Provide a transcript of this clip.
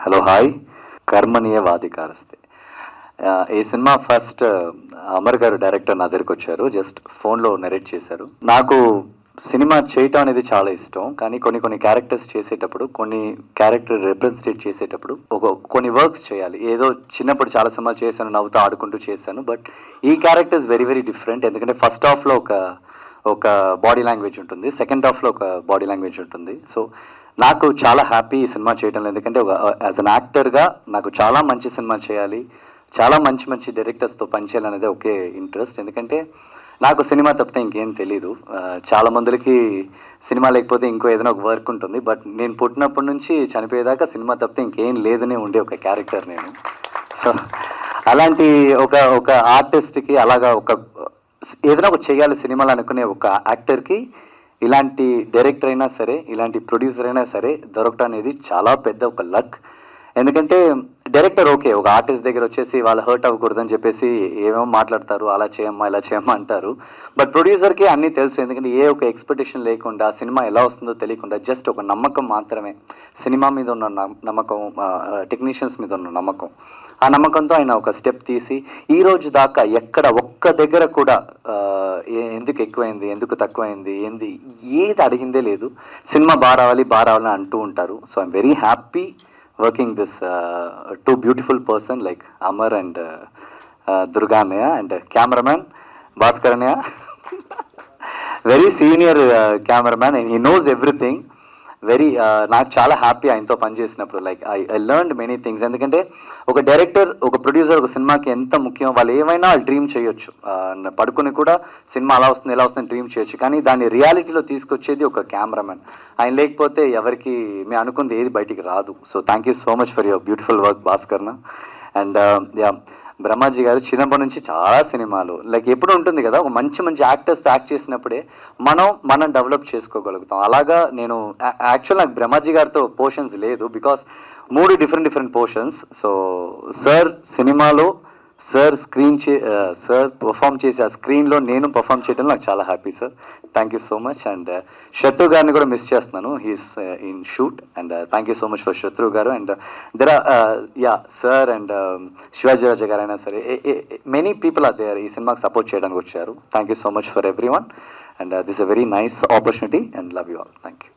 Hello hi. కర్మణీయ వాధికారస్తే. ఈ cinema first Amar గారు director నా దగ్గరికి వచ్చారు. జస్ట్ ఫోన్లో నెరేట్ చేశారు. నాకు సినిమా చేయటం అనేది చాలా ఇష్టం. కానీ కొన్ని క్యారెక్టర్స్ చేసేటప్పుడు, కొన్ని క్యారెక్టర్ రిప్రజెంటేట్ చేసేటప్పుడు కొన్ని వర్క్స్ చేయాలి. ఏదో చిన్నప్పుడు చాలా సినిమాలు చేశాను, నవ్వుతూ ఆడుకుంటూ చేశాను. బట్ ఈ క్యారెక్టర్ ఇస్ వెరీ డిఫరెంట్. ఎందుకంటే ఫస్ట్ హాఫ్లో ఒక బాడీ లాంగ్వేజ్ ఉంటుంది, సెకండ్ హాఫ్లో ఒక బాడీ లాంగ్వేజ్ ఉంటుంది. సో నాకు చాలా హ్యాపీ ఈ సినిమా చేయడంలో. ఎందుకంటే యాజ్ అన్ యాక్టర్గా నాకు చాలా మంచి సినిమా చేయాలి, చాలా మంచి డైరెక్టర్స్తో పనిచేయాలనేది ఒకే ఇంట్రెస్ట్. ఎందుకంటే నాకు సినిమా తప్పితే ఇంకేం తెలీదు. చాలా మందికి సినిమా లేకపోతే ఇంకో ఏదైనా ఒక వర్క్ ఉంటుంది. బట్ నేను పుట్టినప్పటి నుంచి చనిపోయేదాకా సినిమా తప్పితే ఇంకేం లేదనే ఉండే ఒక క్యారెక్టర్ నేను. సో అలాంటి ఒక ఆర్టిస్ట్కి అలాగా ఏదైనా ఒక చేయాలి సినిమాలు అనుకునే ఒక యాక్టర్కి ఇలాంటి డైరెక్టర్ అయినా సరే, ఇలాంటి ప్రొడ్యూసర్ అయినా సరే దొరకటం అనేది చాలా పెద్ద ఒక లక్. ఎందుకంటే డైరెక్టర్ ఓకే, ఒక ఆర్టిస్ట్ దగ్గర వచ్చేసి వాళ్ళు హర్ట్ అవ్వకూడదని చెప్పేసి ఏమేమో మాట్లాడతారు, అలా చేయమ్మా ఇలా చేయమ్మా అంటారు. బట్ ప్రొడ్యూసర్కి అన్నీ తెలుసు. ఎందుకంటే ఏ ఒక ఎక్స్పెక్టేషన్ లేకుండా, సినిమా ఎలా వస్తుందో తెలియకుండా జస్ట్ ఒక నమ్మకం మాత్రమే, సినిమా మీద ఉన్న నమ్మకం, టెక్నీషియన్స్ మీద ఉన్న నమ్మకం, ఆ నమ్మకంతో ఆయన ఒక స్టెప్ తీసి ఈ రోజు దాకా ఎక్కడ ఒక్క దగ్గర కూడా ఎందుకు ఎక్కువైంది, ఎందుకు తక్కువైంది, ఏది అడిగిందే లేదు. సినిమా బాగా రావాలని అంటూ ఉంటారు. So I'm very happy working this two beautiful person like Amar and Durga అన్నయ్య అండ్ కెమెరామ్యాన్ భాస్కర్ అన్నయ్య. Very senior cameraman and he knows everything. నాకు చాలా హ్యాపీ ఆయనతో పనిచేసినప్పుడు. Like I learned many things. ఎందుకంటే ఒక డైరెక్టర్, ఒక ప్రొడ్యూసర్ ఒక సినిమాకి ఎంత ముఖ్యం. వాళ్ళు ఏమైనా డ్రీమ్ చేయొచ్చు, పడుకుని కూడా సినిమా అలా వస్తుంది ఎలా వస్తుంది డ్రీమ్ చేయొచ్చు. కానీ దాన్ని రియాలిటీలో తీసుకొచ్చేది ఒక కెమెరామెన్. ఆయన లేకపోతే ఎవరికి మేము అనుకుంది ఏది బయటికి రాదు. So thank you so much for your beautiful work భాస్కర్న. అండ్ బ్రహ్మాజీ గారు చిన్నప్పటి నుంచి చాలా సినిమాలు లైక్ ఎప్పుడు ఉంటుంది కదా, ఒక మంచి యాక్టర్స్ యాక్ట్ చేసినప్పుడే మనం డెవలప్ చేసుకోగలుగుతాం. అలాగా నేను యాక్చువల్ నాకు బ్రహ్మాజీ గారితో పోర్షన్స్ లేదు, because 3 different portions. So sir సినిమాలో సార్ సార్ పర్ఫామ్ చేసి ఆ స్క్రీన్లో నేను పర్ఫామ్ చేయడం నాకు చాలా happy sir. Thank you so much. And Shatru గారిని కూడా మిస్ చేస్తున్నాను, he's in shoot. And thank you so much for Shatru garu. And there sir and Shivaji Raja garu అయినా సరే, మెనీ పీపుల్ ఆర్ దేర్ ఈ సినిమాకి సపోర్ట్ చేయడానికి వచ్చారు. Thank you so much for every one. And this a very nice opportunity and love you all. Thank you.